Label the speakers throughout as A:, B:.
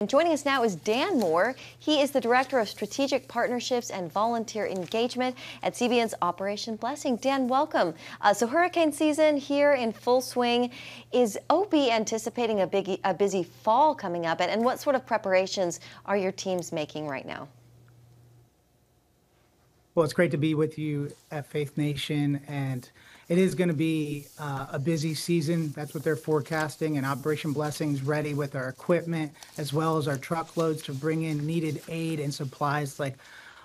A: And joining us now is Dan Moore. He is the Director of Strategic Partnerships and Volunteer Engagement at CBN's Operation Blessing. Dan, welcome. So hurricane season here in full swing. Is OB anticipating a busy fall coming up? And what sort of preparations are your teams making right now?
B: Well, it's great to be with you at Faith Nation, and it is going to be a busy season. That's what they're forecasting, and Operation Blessing's ready with our equipment as well as our truckloads to bring in needed aid and supplies like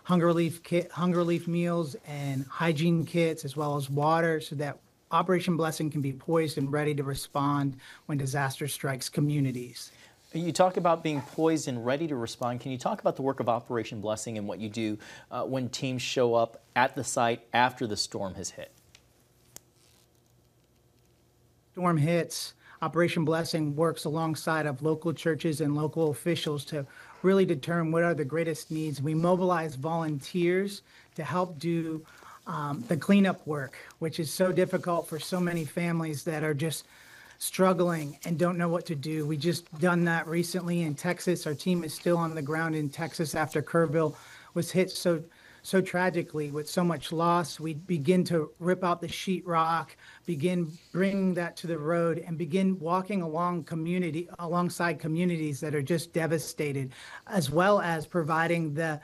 B: hunger relief meals and hygiene kits, as well as water, so that Operation Blessing can be poised and ready to respond when disaster strikes communities.
C: You talk about being poised and ready to respond. Can you talk about the work of Operation Blessing and what you do when teams show up at the site after the storm has hit?
B: Storm hits, Operation Blessing works alongside of local churches and local officials to really determine what are the greatest needs. We mobilize volunteers to help do the cleanup work, which is so difficult for so many families that are just struggling and don't know what to do. We just done that recently in Texas. Our team is still on the ground in Texas after Kerrville was hit so tragically with so much loss. We begin to rip out the sheetrock, begin bringing that to the road, and begin walking alongside communities that are just devastated, as well as providing the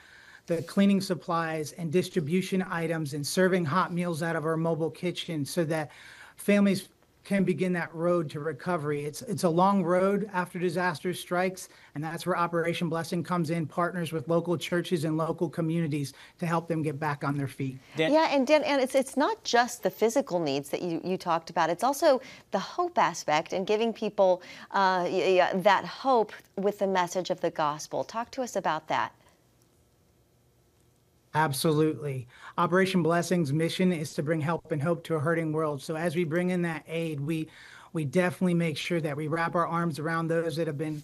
B: cleaning supplies and distribution items and serving hot meals out of our mobile kitchen so that families can begin that road to recovery. It's a long road after disaster strikes, and that's where Operation Blessing comes in, partners with local churches and local communities to help them get back on their feet.
A: Dan? Yeah, and Dan, and it's not just the physical needs that you talked about. It's also the hope aspect and giving people that hope with the message of the gospel. Talk to us about that.
B: Absolutely. Operation Blessing's mission is to bring help and hope to a hurting world. So as we bring in that aid, we definitely make sure that we wrap our arms around those that have been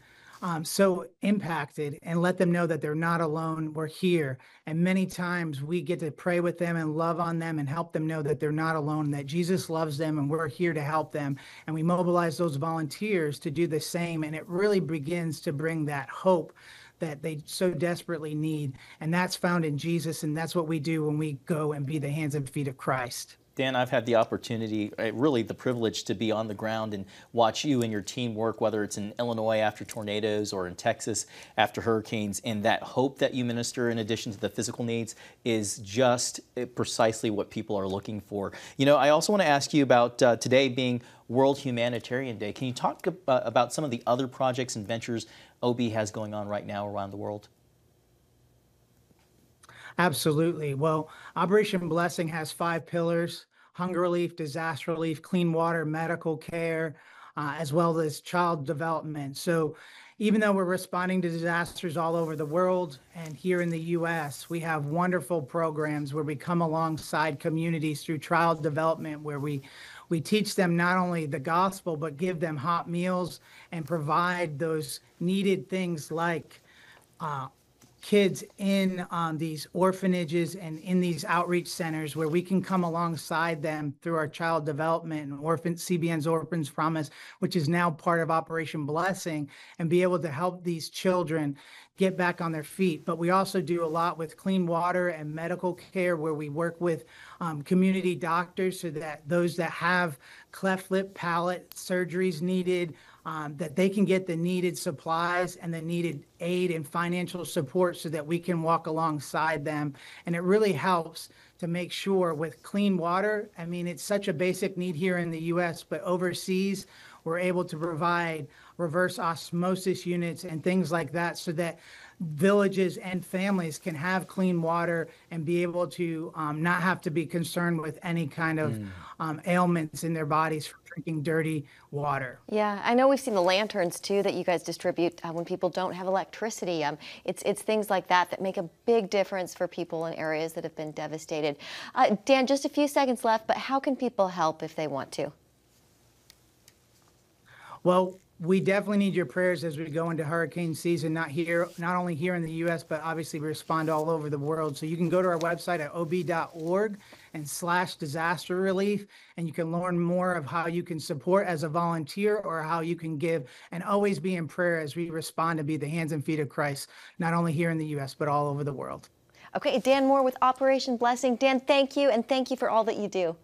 B: so impacted and let them know that they're not alone. We're here. And many times we get to pray with them and love on them and help them know that they're not alone, that Jesus loves them and we're here to help them. And we mobilize those volunteers to do the same. And it really begins to bring that hope that they so desperately need. And that's found in Jesus, and that's what we do when we go and be the hands and feet of Christ.
C: Dan, I've had the opportunity, really the privilege, to be on the ground and watch you and your team work, whether it's in Illinois after tornadoes or in Texas after hurricanes. And that hope that you minister, in addition to the physical needs, is just precisely what people are looking for. You know, I also want to ask you about today being World Humanitarian Day. Can you talk about some of the other projects and ventures OB has going on right now around the world?
B: Absolutely. Well, Operation Blessing has 5 pillars: hunger relief, disaster relief, clean water, medical care, as well as child development. So even though we're responding to disasters all over the world and here in the U.S., we have wonderful programs where we come alongside communities through child development, where we teach them not only the gospel, but give them hot meals and provide those needed things like kids in these orphanages and in these outreach centers, where we can come alongside them through our child development and CBN's Orphans Promise, which is now part of Operation Blessing, and be able to help these children get back on their feet. But we also do a lot with clean water and medical care, where we work with community doctors so that those that have cleft lip palate surgeries needed, that they can get the needed supplies and the needed aid and financial support so that we can walk alongside them. And it really helps to make sure with clean water. I mean, it's such a basic need here in the U.S., but overseas, we're able to provide reverse osmosis units and things like that so that villages and families can have clean water and be able to not have to be concerned with any kind of ailments in their bodies from drinking dirty water.
A: Yeah, I know we've seen the lanterns too that you guys distribute when people don't have electricity. It's things like that that make a big difference for people in areas that have been devastated. Dan, just a few seconds left, but how can people help if they want to?
B: Well, we definitely need your prayers as we go into hurricane season, not only here in the U.S., but obviously we respond all over the world. So you can go to our website at ob.org and /disaster relief. And you can learn more of how you can support as a volunteer or how you can give, and always be in prayer as we respond to be the hands and feet of Christ, not only here in the U.S., but all over the world.
A: Okay, Dan Moore with Operation Blessing. Dan, thank you, and thank you for all that you do.